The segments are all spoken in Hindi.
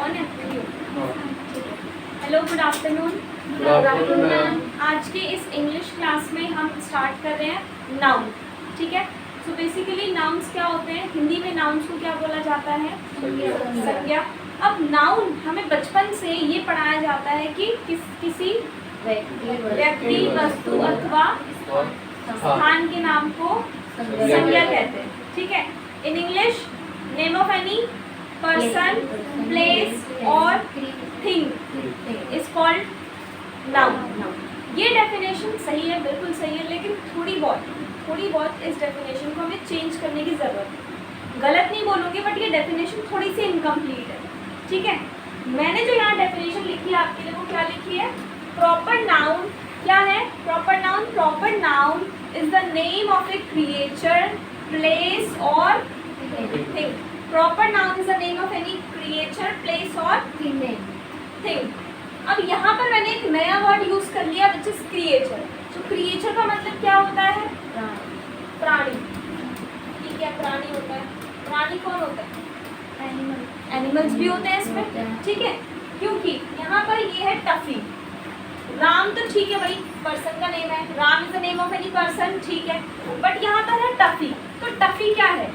ऑन है? Hello, good afternoon. आज के इस इंग्लिश क्लास में हम स्टार्ट कर रहे हैं नाउन। ठीक है, सो बेसिकली नाउन्स क्या होते हैं? हिंदी में नाउन्स को क्या बोला जाता है? संज्ञा। अब नाउन हमें बचपन से ये पढ़ाया जाता है कि किसी व्यक्ति, वस्तु अथवा स्थान के नाम को संज्ञा कहते हैं। ठीक है, in English name of any person, place और थिंग इज कॉल्ड नाउन। ये डेफिनेशन सही है, बिल्कुल सही है, लेकिन थोड़ी बहुत इस डेफिनेशन को हमें चेंज करने की ज़रूरत है। गलत नहीं बोलूँगी, बट ये डेफिनेशन थोड़ी सी इनकम्प्लीट है। ठीक है, मैंने जो यहाँ डेफिनेशन लिखी है आपके लिए, वो क्या लिखी है? प्रॉपर नाउन क्या है? Proper noun is the name of a creature, place और thing. Proper noun is the name of any creature, place और थिंग। अब यहाँ पर मैंने एक नया वर्ड यूज कर लिया, विच इज क्रिएचर। तो क्रिएचर का मतलब क्या होता है? प्राणी। ठीक है, प्राणी होता है। प्राणी कौन होता है? एनिमल्स भी होते हैं इसमें। ठीक है, क्योंकि यहाँ पर ये है टफी। राम तो ठीक है भाई, पर्सन का नेम है, Ram is the name of any person, ठीक है, बट यहाँ पर है टफी। तो टफी क्या है?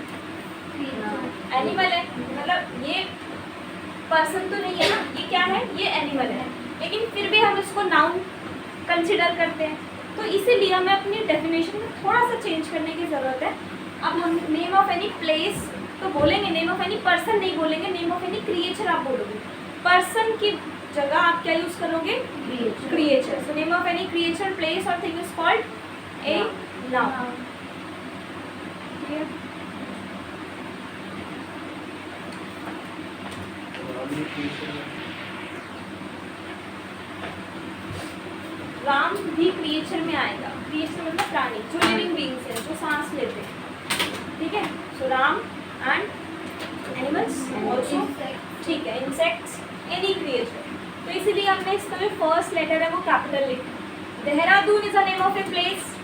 एनिमल है, मतलब ये पर्सन तो नहीं है ना, ये क्या है? ये एनिमल है, लेकिन फिर भी हम इसको नाउन कंसिडर करते हैं। तो इसीलिए हमें अपनी डेफिनेशन में थोड़ा सा चेंज करने की ज़रूरत है। अब हम नेम ऑफ एनी प्लेस तो बोलेंगे, नेम ऑफ एनी पर्सन नहीं बोलेंगे, नेम ऑफ एनी क्रिएचर आप बोलोगे। पर्सन की जगह आप क्या यूज करोगे? Creature. So name of any creature, place और thing is called a noun. Ram भी क्रिएचर में आएगा। क्रिएचर मतलब प्राणी, जो लिविंग बीइंग्स है, जो सांस लेते हैं। ठीक है, सो राम एंड एनिमल्स ऑल्सो। ठीक है, इंसेक्ट्स, एनी क्रिएचर। तो इसीलिए हमने इसका जो फर्स्ट लेटर है वो कैपिटल लिखा। Dehradun is a name of a place,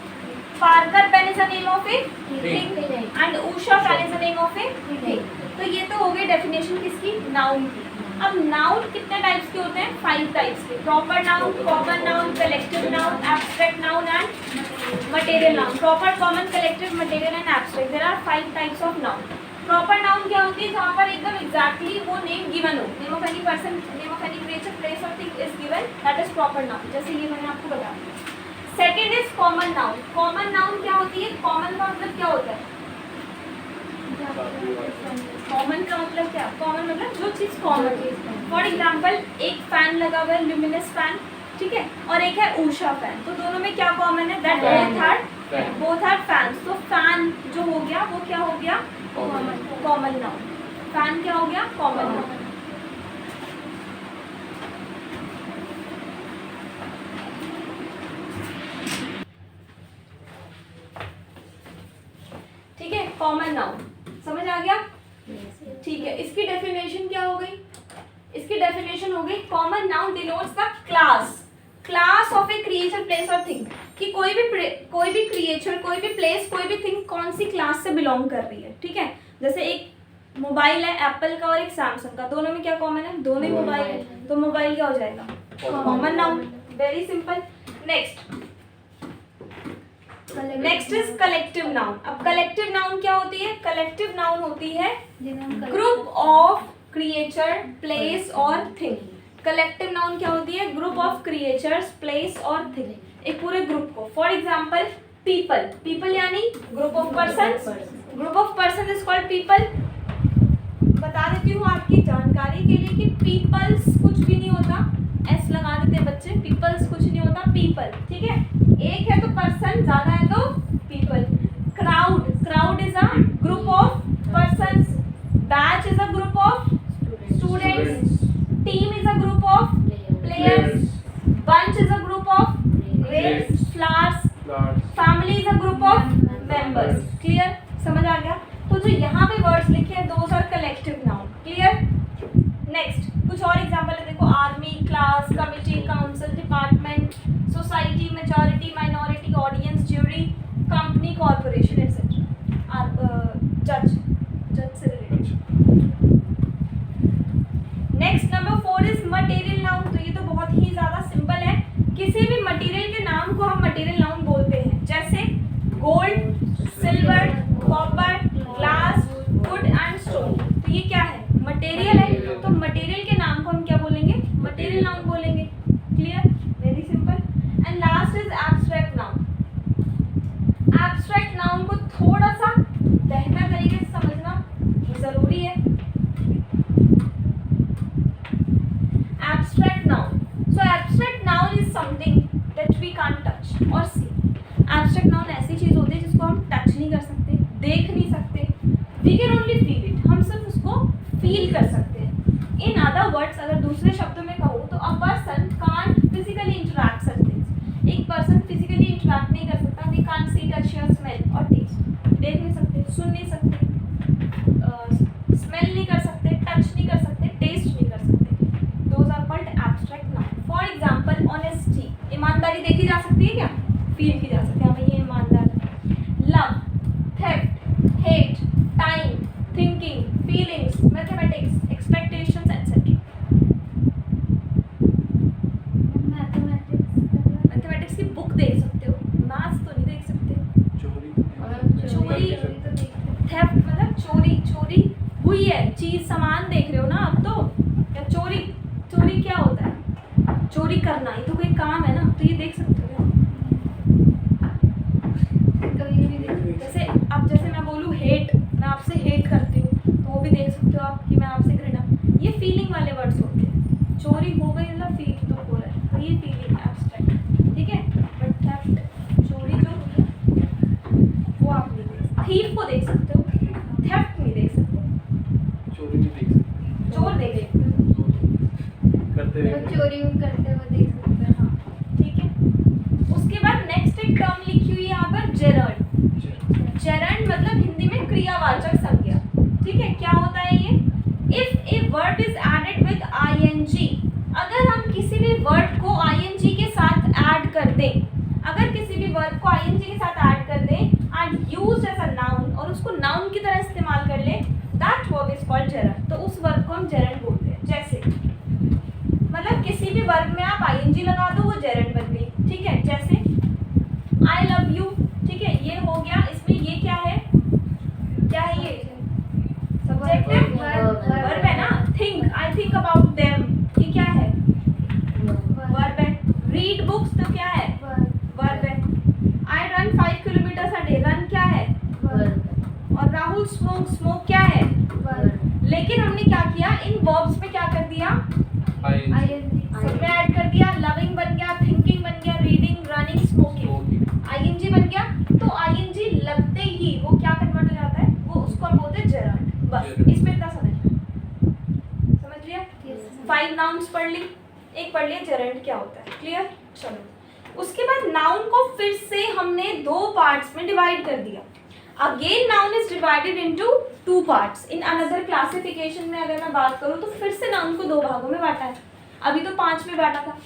Parker pen is a name of a thing and Usha fan is a name of a thing. तो ये तो हो गई डेफिनेशन किसकी? नाउन की। अब नाउन कितने टाइप्स के होते हैं? 5 टाइप्स के। Proper noun, common noun, collective noun, abstract noun and material noun. Proper, common, collective, material and abstract, there are 5 types of noun. Proper noun क्या होती है? जहाँ पर एकदम एग्जैक्टली वो नेम गिवन हो, name of any person, name of any creature, place और thing is given, that is proper noun. जैसे ये मैंने आपको बताया। Second is common noun. Common noun क्या होती है? कॉमन का मतलब क्या होता है? कॉमन का मतलब क्या? कॉमन मतलब जो चीज कॉमन है। फॉर एग्जाम्पल, एक फैन लगा हुआ है, ल्यूमिनस फैन, ठीक है, और एक है उषा फैन। तो दोनों में क्या कॉमन है? That both are fans. तो फैन जो हो गया वो क्या हो गया? Common noun. फैन क्या हो गया? Common noun. ठीक है, कॉमन नाउन समझ आ गया? ठीक है, इसकी डेफिनेशन क्या हो गई? इसकी डेफिनेशन हो गई, common noun denotes the class of a creature, place और थिंग। कि कोई भी क्रिएचर, कोई भी प्लेस, कोई भी थिंग कौन सी क्लास से बिलोंग कर रही है। ठीक है, जैसे एक मोबाइल है एप्पल का और एक सैमसंग का, दोनों में क्या कॉमन है? दोनों ही मोबाइल है, तो मोबाइल क्या हो जाएगा? Common noun. Very simple. Next is collective noun. अब कलेक्टिव नाउन क्या होती है? कलेक्टिव नाउन होती है ग्रुप ऑफ क्रिएचर, प्लेस और थिंग। कलेक्टिव नाउन क्या होती है? ग्रुप ऑफ क्रिएचर्स, प्लेस और थिंग, एक पूरे ग्रुप को। फॉर एग्जाम्पल, पीपल यानी group of person. Group of person is called people. बता देती हूँ आपकी जानकारी के लिए कि पीपल्स कुछ भी नहीं होता, एस लगा देते हैं बच्चे, पीपल्स कुछ नहीं होता, पीपल। ठीक है, एक है तो पर्सन, ज्यादा है तो people. Crowd is a group of persons. Batch is a group of students. Team is a group of players. Bunch is a group of grapes, flowers. Family is a group of members. Clear? समझ आ गया? तो जो यहाँ पे वर्ड्स लिखे हैं those are collective noun. Clear? Next कुछ और एग्जांपल है, देखो, army, class, committee, council, department, society, majority, minority, audience, jury, company, corporation etcetera. जज से रिलेटेड। नेक्स्ट नंबर किसी भी मटेरियल के नाम को हम मटेरियल नाउन बोलते हैं, जैसे gold, silver, copper, glass, would and stone. तो ये क्या है? मटेरियल है। तो मटेरियल के नाम को हम क्या बोलेंगे? मटेरियल नाउन बोलेंगे। Clear? Very simple. And last is abstract noun. Abstract noun को थोड़ा सा बेहतर तरीके से समझना जरूरी है। Abstract noun, so abstract noun is something that we can't touch और सी। एब्स्ट्रैक्ट नाउन ऐसी चीज होती है जिसको हम टच नहीं कर सकते, देख नहीं सकते, we can only feel it, हम सिर्फ उसको फील कर सकते हैं। इन अदर वर्ड्स, अगर दूसरे शब्दों में कहूँ तो a person can't physically interact such things. एक पर्सन फिजिकली इंटरैक्ट नहीं कर सकता। We can't see, touch, hear, smell और टेस्ट। देख नहीं सकते, सुन नहीं सकते, स्मेल नहीं कर सकते, टच नहीं कर सकते, टेस्ट नहीं कर सकते। Those are called abstract noun. For example honesty, ईमानदारी देखी जा सकती है क्या? फील की जा सकती है, हमें ये ईमानदार है। Love, theft, hate, time, thinking, feelings, mathematics, expectations etcetera. Mathematics की बुक देख सकते हो, मैथ्स तो नहीं देख सकते। चोरी, थेफ्ट मतलब चोरी, चोरी हुई है, चीज सामान देख रहे हो ना आप तो। या चोरी, चोरी क्या होता है? चोरी करना, ये तो कोई काम है ना, तो ये देख सकते हो। जैसे अब जैसे मैं बोलूँ हेट, मैं आपसे हेट करती हूँ, तो वो भी देख सकते हो आप कि मैं आपसे घृणा। ये फीलिंग वाले वर्ड्स होते हैं। चोरी हो गई मतलब फील तो हो रहा है, तो ये फीलिंग एब्स्ट्रैक्ट, ठीक है। बट थेफ्ट, चोरी जो होती है वो आप नहीं देख सकते। थीफ को देख सकते हो, थेफ्ट नहीं देख सकते। चोरी नहीं देख सकते, चोर देख सकते हो, करते हुए चोरी करते हुए देख सकते हैं। हाँ, ठीक है। उसके बाद नेक्स्ट एक टर्म लिखी हुई है यहाँ पर, जेरंड। जेरंड मतलब हिंदी में क्रियावाचक संज्ञा, ठीक है। क्या होता है ये? If a word is added with ING, अगर हम किसी भी वर्ड को आईएनजी के साथ ऐड कर दें, अगर किसी भी वर्ड को आईएनजी के साथ ऐड कर दें and used as a noun, और उसको नाउन की तरह इस्तेमाल कर ले, that verb is called gerund. तो उस वर्ब को हम जेरंड बोलते हैं। जैसे मतलब किसी भी वर्ब में आप आईएनजी लगा दो, वो जेरंड बन गई, ठीक है। जैसे आई लव यू, ठीक है, ये हो गया। इसमें ये क्या है? क्या है ये? सब्जेक्ट है, वर्ब है ना। Think, I think about them, ये क्या है? वर्ब है। रीड बुक्स तो क्या है? वर्ब है। I run 5 kilometre a day, run क्या है? और राहुल स्मोक, स्मोक क्या है? लेकिन हमने क्या किया, इन वर्ब्स में क्या कर दिया? सब में ऐड कर दिया। लविंग बन गया, थिंकिंग बन गया, रीडिंग, रनिंग, स्मोकिंग, आईएनजी बन गया। तो आईएनजी लगते ही वो क्या कन्वर्ट हो जाता है? वो उसको हम बोलते हैं जेरंड। बस इसमें इतना समझ लिया? 5 नाउन्स पढ़ ली, एक पढ़ लिया जेरंड क्या होता है। क्लियर? चलो, उसके बाद नाउन को फिर से हमने 2 पार्ट्स में डिवाइड कर दिया। Again noun is divided into 2 parts. In another classification में अगर मैं बात करूँ तो फिर से नाउन को 2 भागों में बांटा है। अभी तो 5 में बांटा था,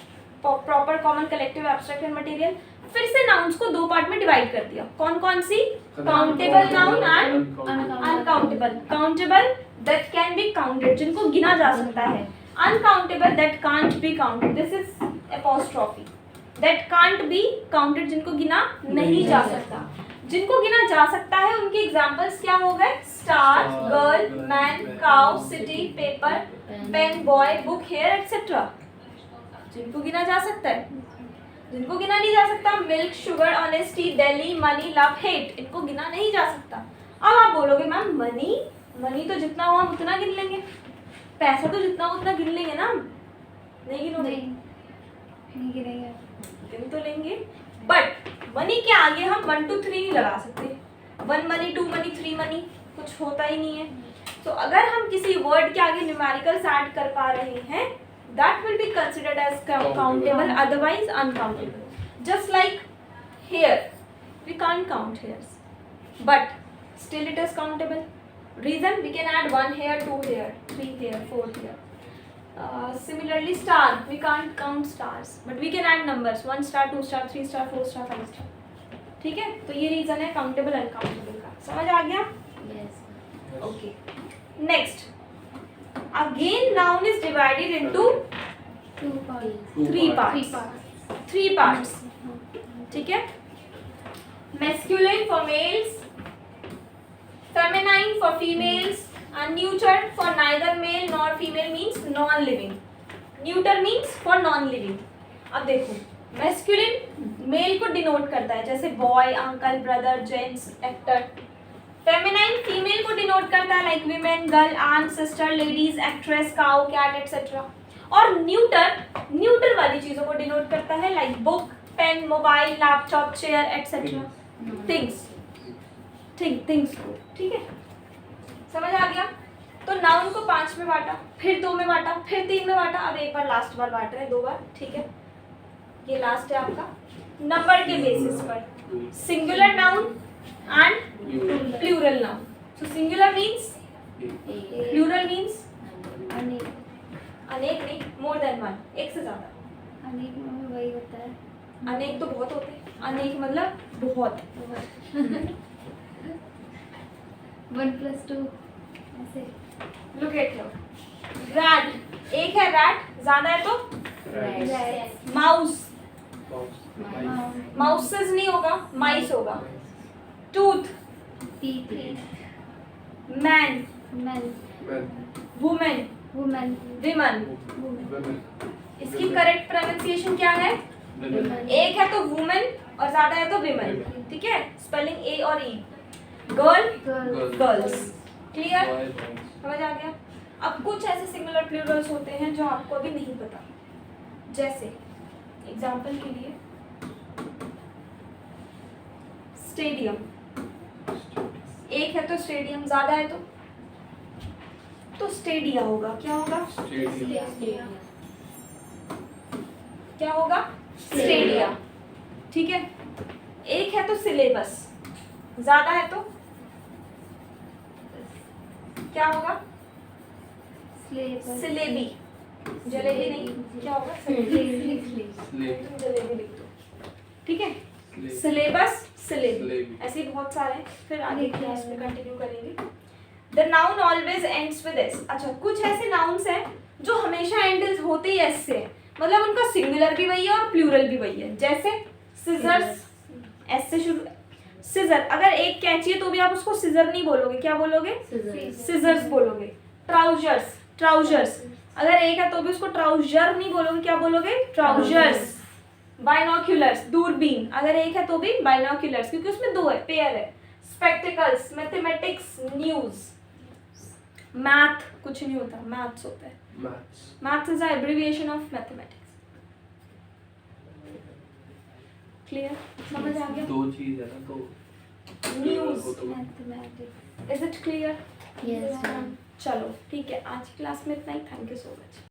proper, common, collective, abstract and material. फिर से नाउन्स को 2 पार्ट में डिवाइड कर दिया। कौन कौन सी? Countable noun and uncountable. Countable that can be counted, जिनको गिना जा सकता है। Uncountable that can't be counted, this is apostrophe. That can't be counted, जिनको गिना नहीं जा सकता। जिनको गिना जा सकता है उनके एग्जांपल्स क्या हो गए? Star, girl, man, cow, city, paper, pen, boy, book, hair etcetera. जिनको गिना जा सकता है। जिनको गिना नहीं जा सकता, milk, sugar, honesty, Delhi, money, love, hate, इनको गिना नहीं जा सकता। अब आप बोलोगे मैम मनी, मनी तो जितना हो हम उतना गिन लेंगे, पैसा तो जितना हो उतना गिन लेंगे ना। नहीं गिनोगे? नहीं गिनेंगे, गिन तो लेंगे, बट मनी के आगे हम 1 2 3 नहीं लगा सकते। 1 मनी, 2 मनी, 3 मनी, कुछ होता ही नहीं है। तो अगर हम किसी वर्ड के आगे न्यूमेरिकल्स ऐड कर पा रहे हैं, that will be considered as countable, otherwise uncountable. Just like here, we can't count hairs, but still it is countable. Reason, we can add 1 hair, 2 hair, 3 hair, 4 hair. Similarly, star, we can't count stars, but we can add numbers, 1 star, 2 star, 3 star, 4 star, 5 star. ठीक है? तो ये रीजन है काउंटेबल अनकाउंटेबल का। समझ आ गया? yes. Okay. Next. Again noun is divided into 2 parts. 3 parts. 3 parts. 3 parts, ठीक है। Masculine for mails, feminine for females, and neuter for neither male nor female means non living. Neuter means for non living. अब देखो मैस्कुलिन मेल को डिनोट करता है, जैसे boy, uncle, brother, gents, actor. Feminine female को डिनोट करता है, like women, girl, aunt, sister, ladies, actress, cow, cat etcetera. और न्यूटर वाली चीजों को डिनोट करता है, like book, pen, mobile, laptop, chair etcetera. Things को, ठीक है, समझ आ गया। तो नाउन को 5 में बांटा, फिर 2 में बांटा, फिर 3 में बांटा, अब एक बार लास्ट बार बांट रहे हैं, 2 बार, ठीक है। ये लास्ट है आपका नंबर के बेसिस पर, singular noun and plural noun. So singular means, plural means अनेक। अनेक नहीं, मोर देन वन, एक से ज्यादा। अनेक में वही होता है, अनेक तो बहुत होते हैं, अनेक मतलब बहुत। 1+2 ऐसे। लुक एट हियर, रैट, एक है रैट, ज्यादा है तो Rats. Mouse, Mouse. माउसेस नहीं होगा, माइस होगा। Tooth, Teeth. Man, Men. Women, Woman. Women. इसकी करेक्ट प्रोनाउंसिएशन क्या है? एक है तो वुमेन और ज्यादा है तो विमेन, ठीक है। स्पेलिंग ए और E. Girl, Girl. Girls, clear, समझ आ गया। अब कुछ ऐसे सिंगुलर प्लूरल्स होते हैं जो आपको अभी नहीं पता, जैसे एग्जांपल के लिए स्टेडियम, एक है तो स्टेडियम, ज्यादा है तो स्टेडिया होगा। क्या होगा? क्या होगा? स्टेडिया, ठीक है। एक है तो सिलेबस, ज्यादा है तो क्या होगा? Slave. सिलेबी, जलेबी नहीं, क्या होगा? तुम जलेबी लिख दो, ठीक है। सिलेबस, सिलेबी, ऐसे ही बहुत सारे हैं, फिर आगे क्लास में कंटिन्यू करेंगे। The noun always ends with S. अच्छा, कुछ ऐसे नाउन्स हैं जो हमेशा एंड होते ही एस से, मतलब उनका सिंगुलर भी वही है और प्लूरल भी वही है। जैसे सिजर्स, एस से शुरू। सिजर, अगर एक कैंची है तो भी आप उसको सिजर नहीं बोलोगे, क्या बोलोगे? सिजर्स बोलोगे। ट्राउजर्स, ट्राउजर्स, अगर एक है तो भी उसको ट्राउजर नहीं बोलोगे, क्या बोलोगे? ट्राउजर्स। बाइनोक्यूलर्स, दूरबीन, अगर एक है तो भी बाइनोक्यूलर्स, क्योंकि उसमें 2 है, पेयर है। Spectacles, mathematics, news. मैथ कुछ नहीं होता, मैथ्स होता है। Maths is a abbreviation of mathematics. Clear, समझ आ गया? 2 चीज है ना, तो news, Mathematics. Is it clear? Yes, ma'am. चलो ठीक है, आज की क्लास में इतना ही। Thank you so much.